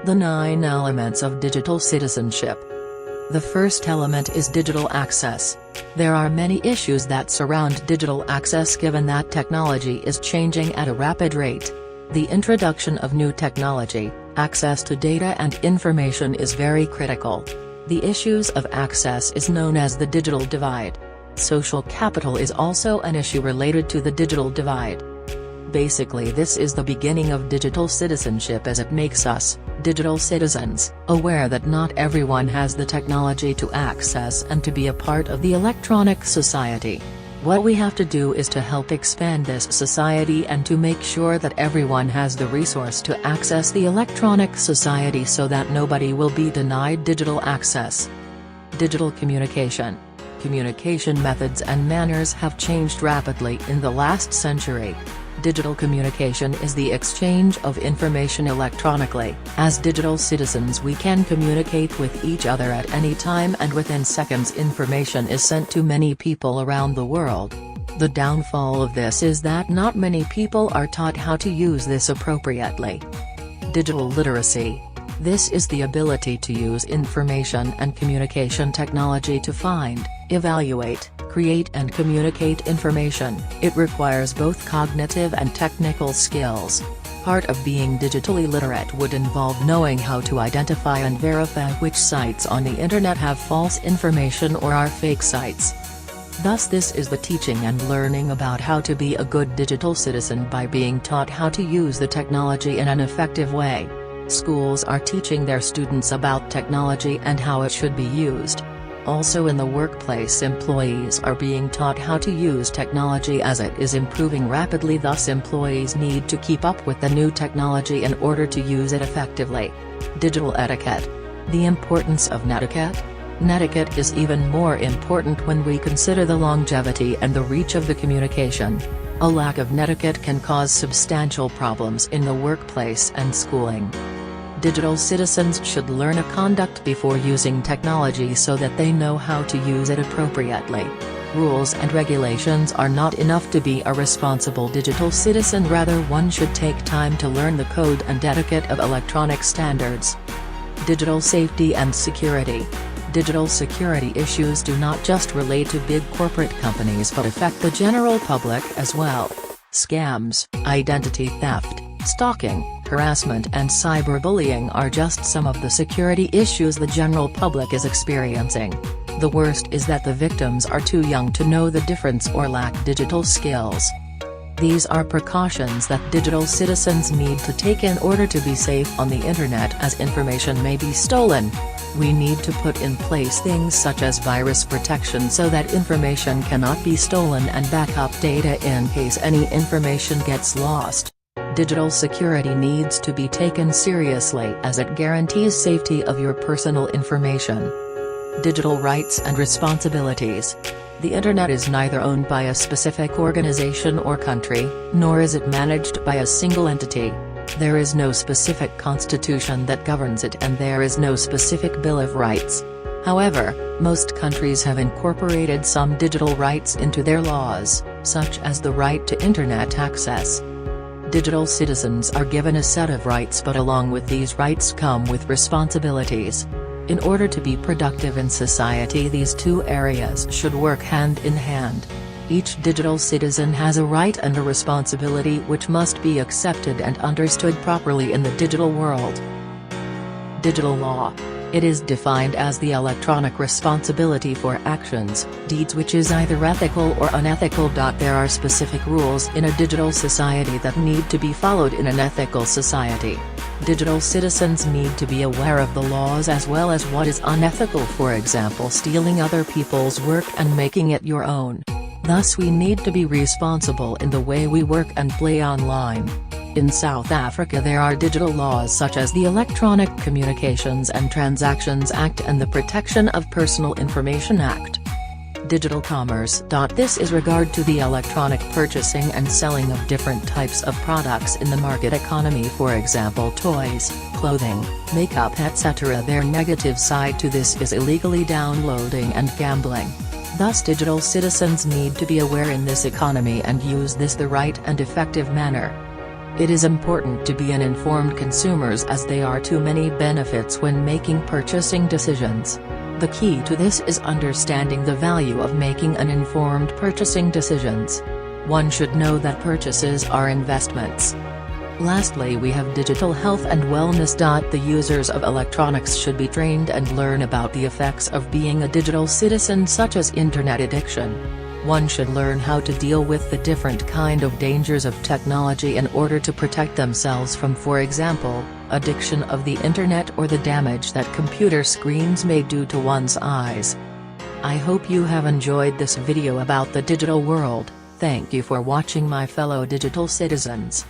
The 9 elements of digital citizenship. The first element is digital access. There are many issues that surround digital access given that technology is changing at a rapid rate. The introduction of new technology, access to data and information is very critical. The issues of access is known as the digital divide. Social capital is also an issue related to the digital divide. Basically, this is the beginning of digital citizenship as it makes us, digital citizens, aware that not everyone has the technology to access and to be a part of the electronic society. What we have to do is to help expand this society and to make sure that everyone has the resource to access the electronic society so that nobody will be denied digital access. Digital communication. Communication methods and manners have changed rapidly in the last century. Digital communication is the exchange of information electronically. As digital citizens, we can communicate with each other at any time, and within seconds information is sent to many people around the world. The downfall of this is that not many people are taught how to use this appropriately. Digital literacy. This is the ability to use information and communication technology to find, evaluate, create and communicate information. It requires both cognitive and technical skills. Part of being digitally literate would involve knowing how to identify and verify which sites on the internet have false information or are fake sites. Thus this is the teaching and learning about how to be a good digital citizen by being taught how to use the technology in an effective way. Schools are teaching their students about technology and how it should be used. Also in the workplace, employees are being taught how to use technology as it is improving rapidly, thus employees need to keep up with the new technology in order to use it effectively. Digital etiquette. The importance of netiquette? Netiquette is even more important when we consider the longevity and the reach of the communication. A lack of netiquette can cause substantial problems in the workplace and schooling. Digital citizens should learn a conduct before using technology so that they know how to use it appropriately. Rules and regulations are not enough to be a responsible digital citizen, rather one should take time to learn the code and etiquette of electronic standards. Digital safety and security. Digital security issues do not just relate to big corporate companies but affect the general public as well. Scams, identity theft, stalking, harassment and cyberbullying are just some of the security issues the general public is experiencing. The worst is that the victims are too young to know the difference or lack digital skills. These are precautions that digital citizens need to take in order to be safe on the internet, as information may be stolen. We need to put in place things such as virus protection so that information cannot be stolen, and backup data in case any information gets lost. Digital security needs to be taken seriously as it guarantees safety of your personal information. Digital rights and responsibilities. The Internet is neither owned by a specific organization or country, nor is it managed by a single entity. There is no specific constitution that governs it, and there is no specific Bill of Rights. However, most countries have incorporated some digital rights into their laws, such as the right to Internet access. Digital citizens are given a set of rights, but along with these rights come with responsibilities. In order to be productive in society, these two areas should work hand in hand. Each digital citizen has a right and a responsibility which must be accepted and understood properly in the digital world. Digital law. It is defined as the electronic responsibility for actions, deeds which is either ethical or unethical. There are specific rules in a digital society that need to be followed in an ethical society. Digital citizens need to be aware of the laws as well as what is unethical, for example stealing other people's work and making it your own. Thus we need to be responsible in the way we work and play online. In South Africa there are digital laws such as the Electronic Communications and Transactions Act and the Protection of Personal Information Act. Digital commerce. This is regard to the electronic purchasing and selling of different types of products in the market economy, for example toys, clothing, makeup etc. Their negative side to this is illegally downloading and gambling. Thus digital citizens need to be aware in this economy and use this the right and effective manner. It is important to be an informed consumers as there are too many benefits when making purchasing decisions. The key to this is understanding the value of making an informed purchasing decisions. One should know that purchases are investments. Lastly, we have digital health and wellness. The users of electronics should be trained and learn about the effects of being a digital citizen, such as internet addiction. One should learn how to deal with the different kind of dangers of technology in order to protect themselves from, for example, addiction of the internet or the damage that computer screens may do to one's eyes. I hope you have enjoyed this video about the digital world. Thank you for watching, my fellow digital citizens.